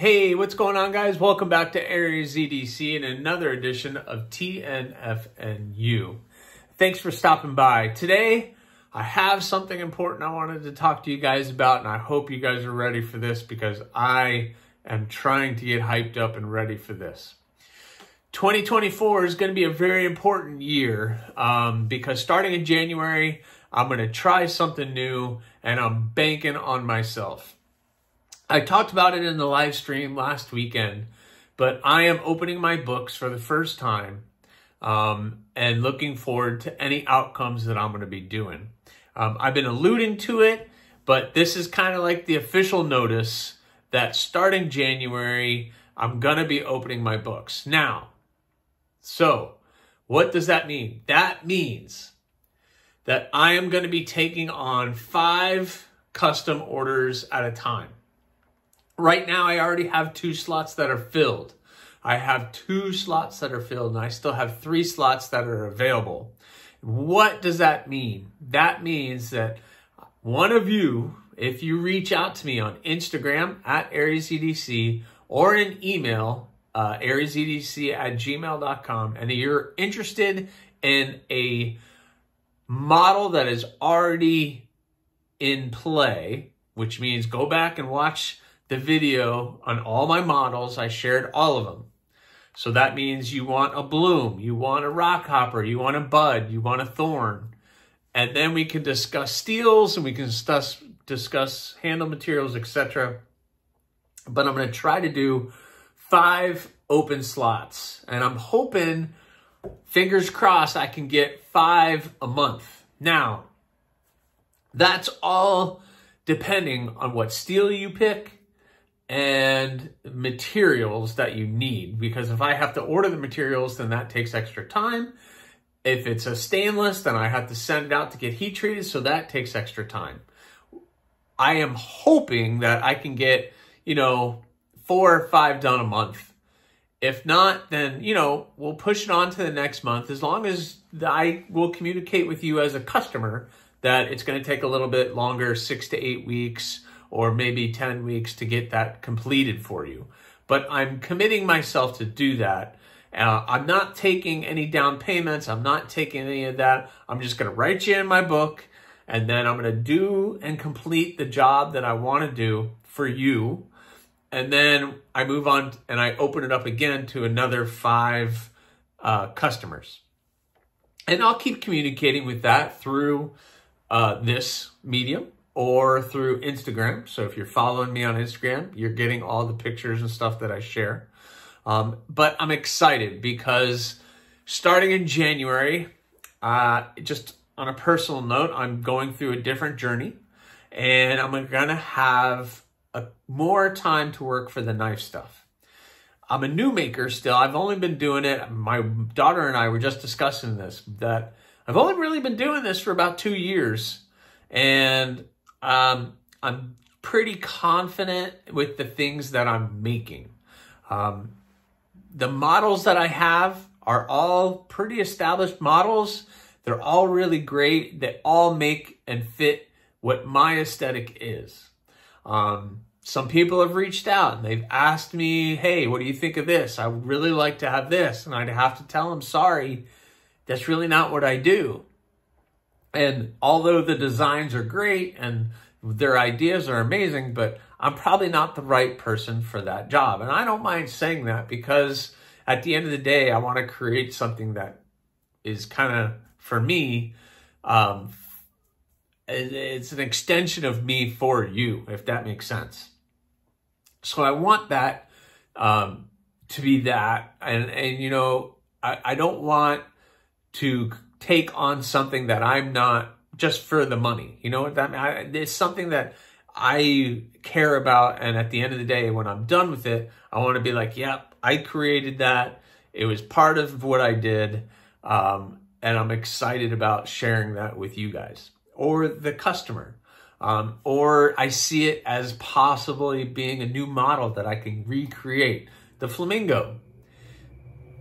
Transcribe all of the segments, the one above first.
Hey, what's going on, guys? Welcome back to Aries EDC and another edition of TNFNU. Thanks for stopping by. Today, I have something important I wanted to talk to you guys about, and I hope you guys are ready for this because I am trying to get hyped up and ready for this. 2024 is going to be a very important year because starting in January, I'm going to try something new and I'm banking on myself. I talked about it in the live stream last weekend, but I am opening my books for the first time and looking forward to any outcomes that I'm going to be doing. I've been alluding to it, but this is kind of like the official notice that starting January, I'm going to be opening my books. Now, so what does that mean? That means that I am going to be taking on 5 custom orders at a time. Right now, I already have 2 slots that are filled. I have 2 slots that are filled, and I still have 3 slots that are available. What does that mean? That means that one of you, if you reach out to me on Instagram at AriesEDC or an email, ariesedc@gmail.com, and you're interested in a model that is already in play, which means go back and watch the video on all my models. I shared all of them. So that means you want a bloom, you want a rock hopper, you want a bud, you want a thorn. And then we can discuss steels and we can discuss handle materials, etc. But I'm going to try to do 5 open slots. And I'm hoping, fingers crossed, I can get 5 a month. Now, that's all depending on what steel you pick and materials that you need, because if I have to order the materials, then that takes extra time. If it's a stainless, then I have to send it out to get heat treated, so that takes extra time. I am hoping that I can get, 4 or 5 done a month. If not, then, we'll push it on to the next month, as long as I will communicate with you as a customer that it's going to take a little bit longer, 6 to 8 weeks, or maybe 10 weeks to get that completed for you. But I'm committing myself to do that. I'm not taking any down payments. I'm not taking any of that. I'm just going to write you in my book, and then I'm going to do and complete the job that I want to do for you. And then I move on and I open it up again to another 5 customers. And I'll keep communicating with that through this medium or through Instagram. So if you're following me on Instagram, you're getting all the pictures and stuff that I share. But I'm excited because starting in January, just on a personal note, I'm going through a different journey, and I'm going to have more time to work for the knife stuff. I'm a new maker still. I've only been doing it. My daughter and I were just discussing this, that I've only really been doing this for about 2 years. And I'm pretty confident with the things that I'm making. The models that I have are all pretty established models. They're all really great. They all make and fit what my aesthetic is. Some people have reached out and they've asked me, hey, what do you think of this? I would really like to have this. And I'd have to tell them, sorry, that's really not what I do. And although the designs are great and their ideas are amazing, but I'm probably not the right person for that job. And I don't mind saying that because at the end of the day, I want to create something that is kind of, for me, it's an extension of me for you, if that makes sense. So I want that to be that. And I don't want to take on something that I'm not just for the money. You know what that means? It's something that I care about. And at the end of the day, when I'm done with it, I want to be like, yep, I created that. It was part of what I did. And I'm excited about sharing that with you guys or the customer. Or I see it as possibly being a new model that I can recreate. The flamingo.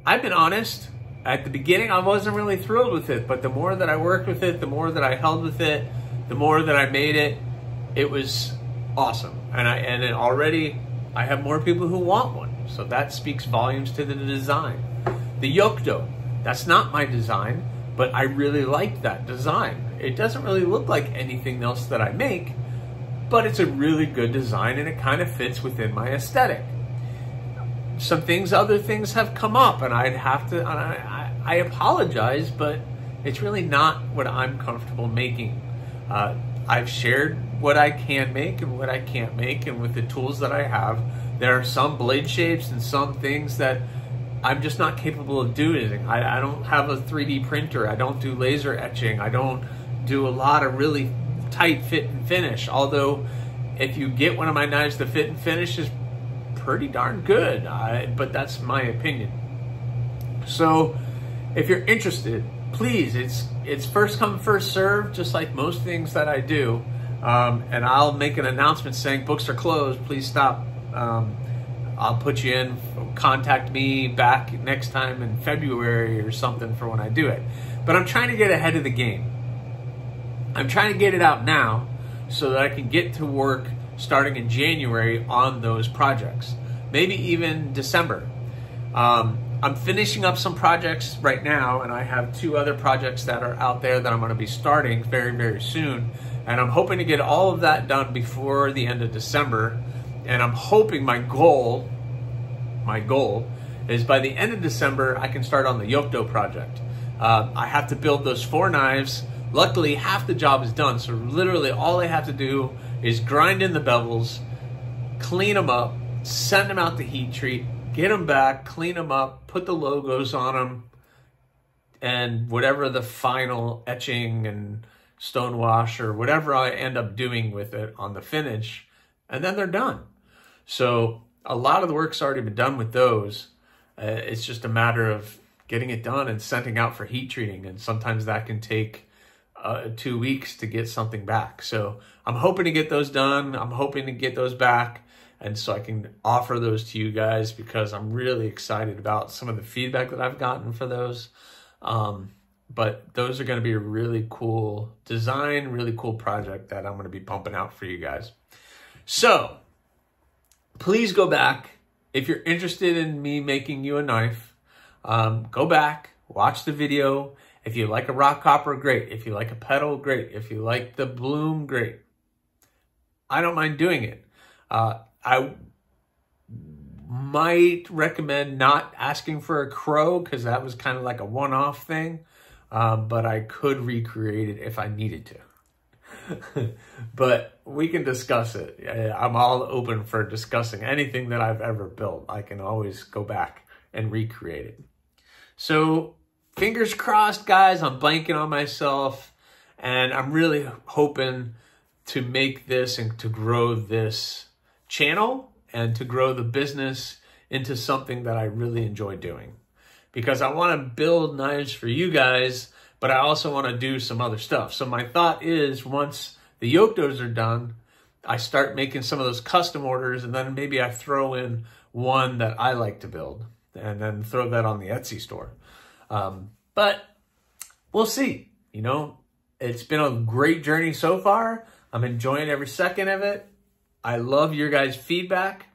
I've been honest. At the beginning, I wasn't really thrilled with it, but the more that I worked with it, the more that I held with it, the more that I made it, it was awesome. And it already I have more people who want one. So that speaks volumes to the design. The Yokdo, that's not my design, but I really like that design. It doesn't really look like anything else that I make, but it's a really good design and it kind of fits within my aesthetic. Other things have come up, and I'd have to, I apologize, but it's really not what I'm comfortable making. I've shared what I can make and what I can't make, and with the tools that I have, there are some blade shapes and some things that I'm just not capable of doing. I don't have a 3D printer. I don't do laser etching. I don't do a lot of really tight fit and finish. Although, if you get one of my knives, the fit and finish is pretty darn good. But that's my opinion. So, if you're interested, please, it's first come, first serve, just like most things that I do. And I'll make an announcement saying books are closed. Please stop. I'll put you in, contact me back next time in February or something for when I do it. But I'm trying to get ahead of the game. I'm trying to get it out now so that I can get to work starting in January on those projects. Maybe even December. I'm finishing up some projects right now, and I have 2 other projects that are out there that I'm going to be starting very, very soon. And I'm hoping to get all of that done before the end of December. And I'm hoping my goal is by the end of December, I can start on the Yokdo project. I have to build those 4 knives. Luckily, half the job is done. So literally all I have to do is grind in the bevels, clean them up, send them out to heat treat, get them back, clean them up, put the logos on them, and whatever the final etching and stonewash or whatever I end up doing with it on the finish, and then they're done. So a lot of the work's already been done with those. It's just a matter of getting it done and sending out for heat treating. And sometimes that can take 2 weeks to get something back. So I'm hoping to get those done. I'm hoping to get those back. And so I can offer those to you guys because I'm really excited about some of the feedback that I've gotten for those. But those are going to be a really cool design, really cool project that I'm going to be pumping out for you guys. So please go back. If you're interested in me making you a knife, go back, watch the video. If you like a rock copper, great. If you like a petal, great. If you like the bloom, great. I don't mind doing it. I might recommend not asking for a crow because that was kind of like a one-off thing, but I could recreate it if I needed to. But we can discuss it. I'm all open for discussing anything that I've ever built. I can always go back and recreate it. So fingers crossed, guys. I'm banking on myself, and I'm really hoping to make this and to grow this channel and to grow the business into something that I really enjoy doing, because I want to build knives for you guys, but I also want to do some other stuff. So my thought is, once the Yokdos are done, I start making some of those custom orders, and then maybe I throw in one that I like to build and then throw that on the Etsy store. But we'll see. You know, it's been a great journey so far. I'm enjoying every second of it. I love your guys' feedback.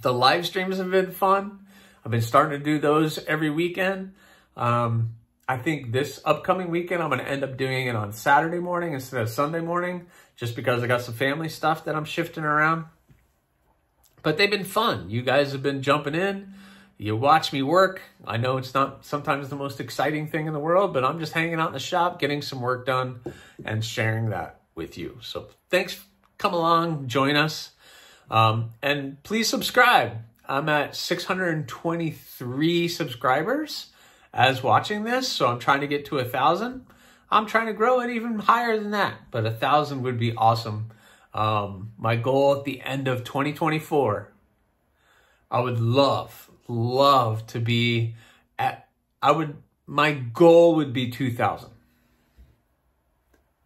The live streams have been fun. I've been starting to do those every weekend. I think this upcoming weekend, I'm going to end up doing it on Saturday morning instead of Sunday morning, just because I got some family stuff that I'm shifting around. But they've been fun. You guys have been jumping in. You watch me work. I know it's not sometimes the most exciting thing in the world, but I'm just hanging out in the shop, getting some work done, and sharing that with you. So thanks. Come along, join us. And please subscribe. I'm at 623 subscribers as watching this, so I'm trying to get to 1,000. I'm trying to grow it even higher than that, but 1,000 would be awesome. My goal at the end of 2024, I would love to be at, my goal would be 2,000.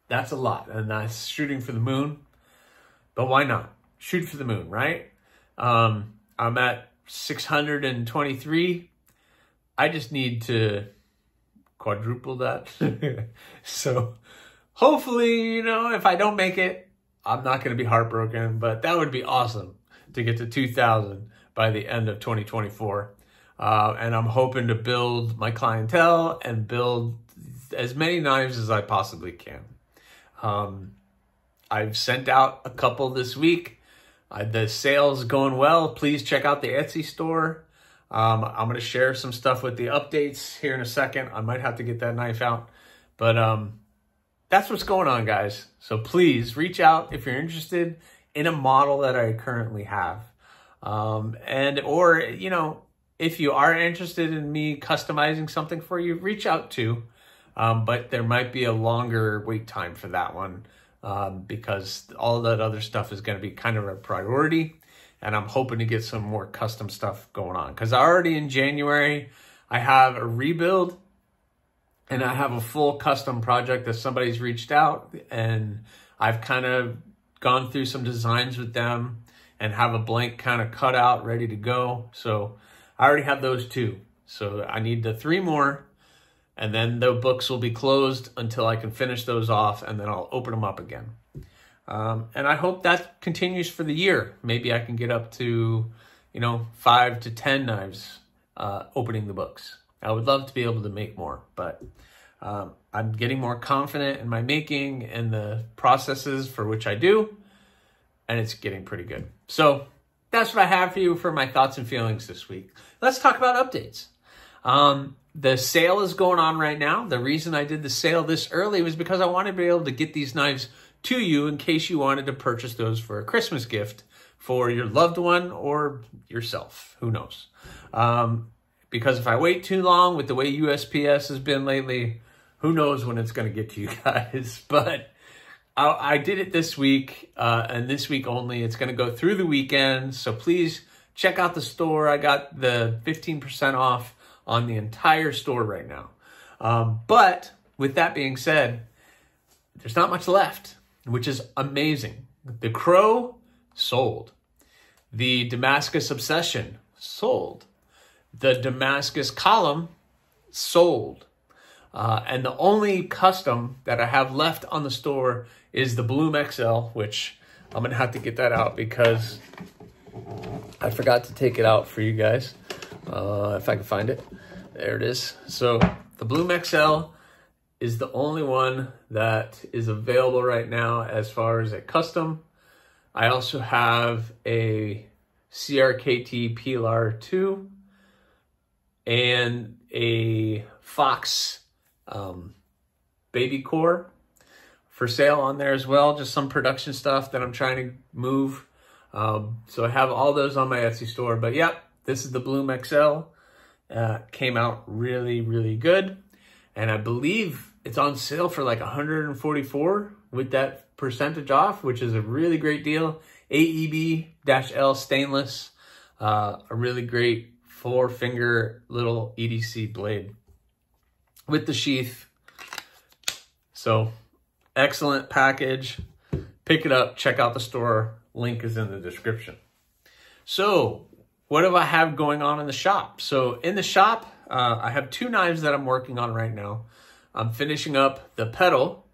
That's a lot, and that's shooting for the moon, but why not? Shoot for the moon, right? I'm at 623. I just need to quadruple that. So hopefully, you know, if I don't make it, I'm not going to be heartbroken, but that would be awesome to get to 2,000 by the end of 2024. And I'm hoping to build my clientele and build as many knives as I possibly can. I've sent out a couple this week. The sale's going well. Please check out the Etsy store. I'm going to share some stuff with the updates here in a second. I might have to get that knife out. But that's what's going on, guys. So please reach out if you're interested in a model that I currently have. Or, you know, if you are interested in me customizing something for you, reach out too. But there might be a longer wait time for that one because all that other stuff is going to be kind of a priority. And I'm hoping to get some more custom stuff going on. Because already in January, I have a rebuild and I have a full custom project that somebody's reached out. And I've kind of gone through some designs with them and have a blank kind of cut out ready to go. So I already have those 2. So I need the 3 more. And then the books will be closed until I can finish those off. And then I'll open them up again. And I hope that continues for the year. Maybe I can get up to, you know, 5 to 10 knives opening the books. I would love to be able to make more, but I'm getting more confident in my making and the processes for which I do, and it's getting pretty good. So that's what I have for you for my thoughts and feelings this week. Let's talk about updates. The sale is going on right now. The reason I did the sale this early was because I wanted to be able to get these knives to you in case you wanted to purchase those for a Christmas gift for your loved one or yourself. Who knows? Because if I wait too long with the way USPS has been lately, who knows when it's going to get to you guys. But I did it this week, and this week only. It's going to go through the weekend. So please check out the store. I got the 15% off on the entire store right now. But with that being said, there's not much left, which is amazing. The Crow sold. The Damascus Obsession sold. The Damascus Column sold. And the only custom that I have left on the store is the Bloom XL, which I'm going to have to get that out because I forgot to take it out for you guys. If I can find it. There it is. So the Bloom XL is the only one that is available right now as far as a custom. I also have a CRKT PLR 2 and a Fox baby core for sale on there as well. Just some production stuff that I'm trying to move. So I have all those on my Etsy store. But yep, this is the Bloom XL. Came out really, really good. And I believe it's on sale for like $144 with that percentage off, which is a really great deal. AEB-L stainless, a really great 4-finger little EDC blade with the sheath. So excellent package. Pick it up, check out the store. Link is in the description. So what do I have going on in the shop? So in the shop, I have 2 knives that I'm working on right now. I'm finishing up the pedal,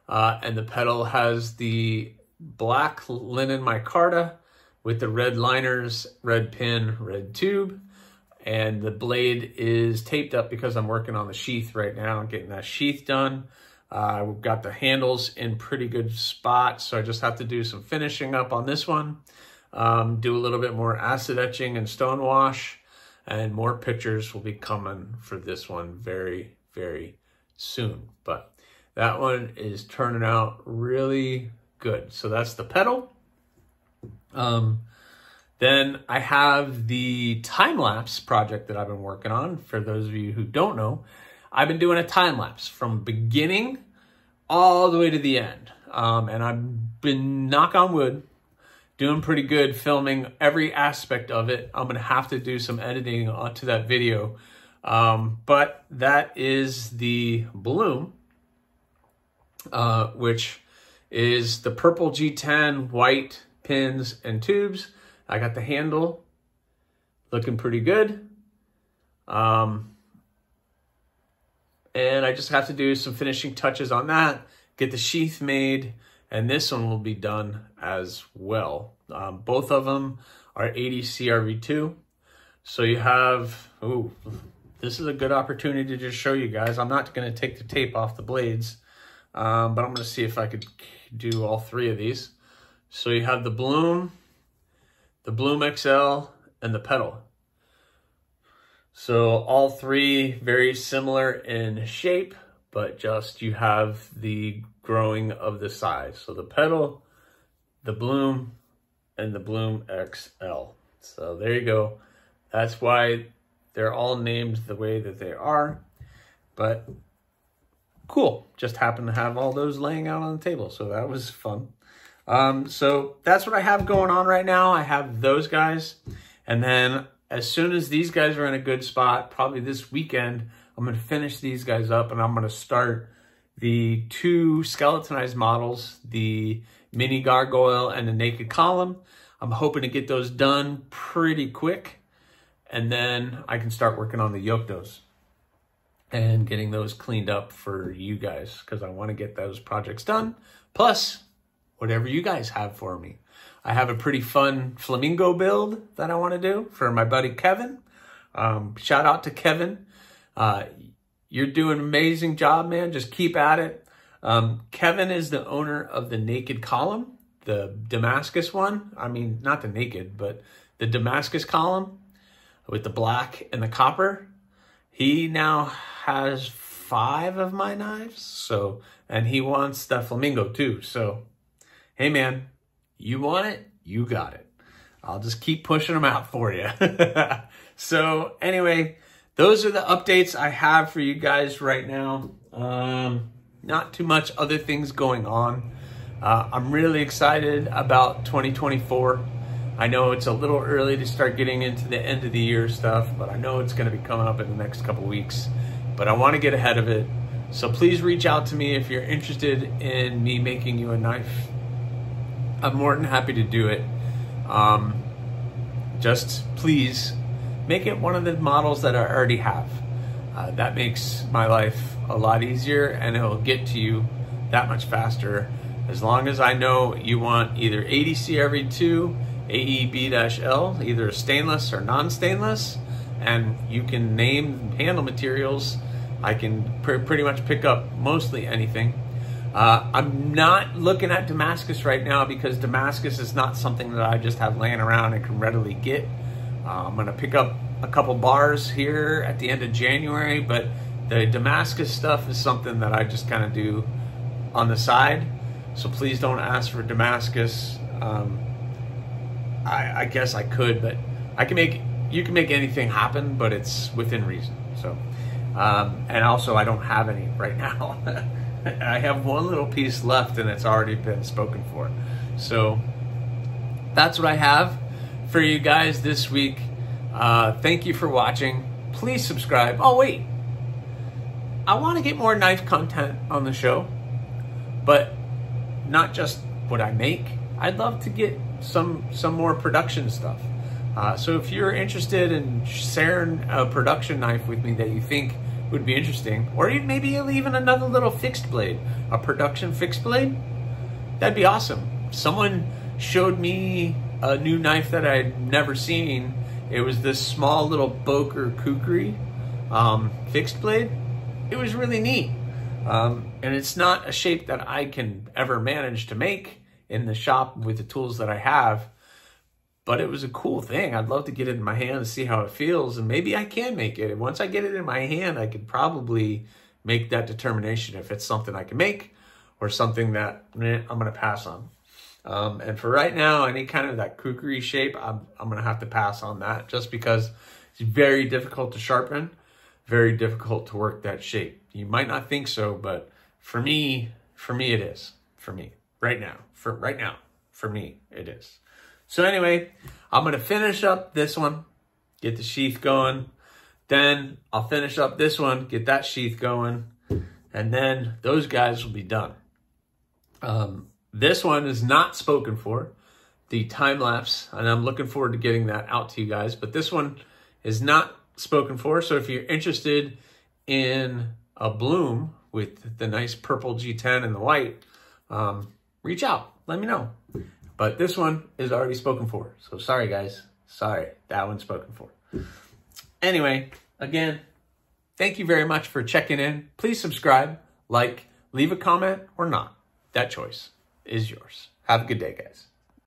and the pedal has the black linen micarta with the red liners, red pin, red tube, and the blade is taped up because I'm working on the sheath right now and getting that sheath done. We've got the handles in pretty good spot, so I just have to do some finishing up on this one. Do a little bit more acid etching and stone wash, and more pictures will be coming for this one very, very soon. But that one is turning out really good. So that's the pedal. Then I have the time-lapse project that I've been working on. For those of you who don't know, I've been doing a time-lapse from beginning all the way to the end. And I've been, knock on wood, doing pretty good filming every aspect of it. I'm going to have to do some editing onto that video. But that is the Bloom, which is the purple G10 white pins and tubes. I got the handle looking pretty good. And I just have to do some finishing touches on that, get the sheath made, and this one will be done as well. Both of them are 80 CRV2. So you have, ooh, this is a good opportunity to just show you guys. I'm not going to take the tape off the blades, but I'm going to see if I could do all three of these. So you have the Bloom XL, and the pedal. So all three very similar in shape, but just you have the growing of the size. So the pedal, the Bloom, and the Bloom XL. So there you go. That's why they're all named the way that they are. But cool. Just happened to have all those laying out on the table. So that was fun. So that's what I have going on right now. I have those guys. And then as soon as these guys are in a good spot, probably this weekend, I'm going to finish these guys up and I'm going to start the two skeletonized models, the Mini Gargoyle and the Naked Column. I'm hoping to get those done pretty quick. And then I can start working on the Yoktos and getting those cleaned up for you guys, because I want to get those projects done. Plus, whatever you guys have for me. I have a pretty fun flamingo build that I want to do for my buddy Kevin. Shout out to Kevin. You're doing an amazing job, man. Just keep at it. Kevin is the owner of the Naked Column, the Damascus one. I mean, not the Naked, but the Damascus Column with the black and the copper. He now has 5 of my knives. So, and he wants the flamingo too. So, hey man, you want it, you got it. I'll just keep pushing them out for you. So anyway, those are the updates I have for you guys right now. Not too much other things going on. I'm really excited about 2024. I know it's a little early to start getting into the end of the year stuff, but I know it's going to be coming up in the next couple weeks. But I want to get ahead of it. So please reach out to me if you're interested in me making you a knife. I'm more than happy to do it. Just please make it one of the models that I already have. That makes my life a lot easier, and it'll get to you that much faster. As long as I know you want either 80 CRV2, AEB-L, either stainless or non-stainless, and you can name handle materials. I can pretty much pick up mostly anything. I'm not looking at Damascus right now because Damascus is not something that I just have laying around and can readily get. I'm going to pick up a couple bars here at the end of January, but the Damascus stuff is something that I just kind of do on the side. So please don't ask for Damascus. I guess I could, but you can make anything happen, but it's within reason. So, and also I don't have any right now. I have one little piece left and it's already been spoken for. So that's what I have for you guys this week. Thank you for watching. Please subscribe. Oh wait, I want to get more knife content on the show, but not just what I make. I'd love to get some more production stuff. So if you're interested in sharing a production knife with me that you think would be interesting, or maybe even another little fixed blade, a production fixed blade, that'd be awesome. Someone showed me a new knife that I'd never seen. It was this small little Boker Kukri fixed blade. It was really neat. And it's not a shape that I can ever manage to make in the shop with the tools that I have, but it was a cool thing. I'd love to get it in my hand and see how it feels, and maybe I can make it. And once I get it in my hand, I could probably make that determination if it's something I can make or something that I'm going to pass on. And for right now, any kind of that kukri shape, I'm going to have to pass on that just because it's very difficult to sharpen, very difficult to work that shape. You might not think so, but for me it is. For me, right now, for me, it is. So anyway, I'm going to finish up this one, get the sheath going. Then I'll finish up this one, get that sheath going, and then those guys will be done. This one is not spoken for, the time lapse, and I'm looking forward to getting that out to you guys. But this one is not spoken for, so if you're interested in a Bloom with the nice purple G10 and the white, reach out, let me know. But this one is already spoken for. So sorry, guys. Sorry, that one's spoken for. Anyway, again, thank you very much for checking in. Please subscribe, like, leave a comment, or not. That choice is yours. Have a good day, guys.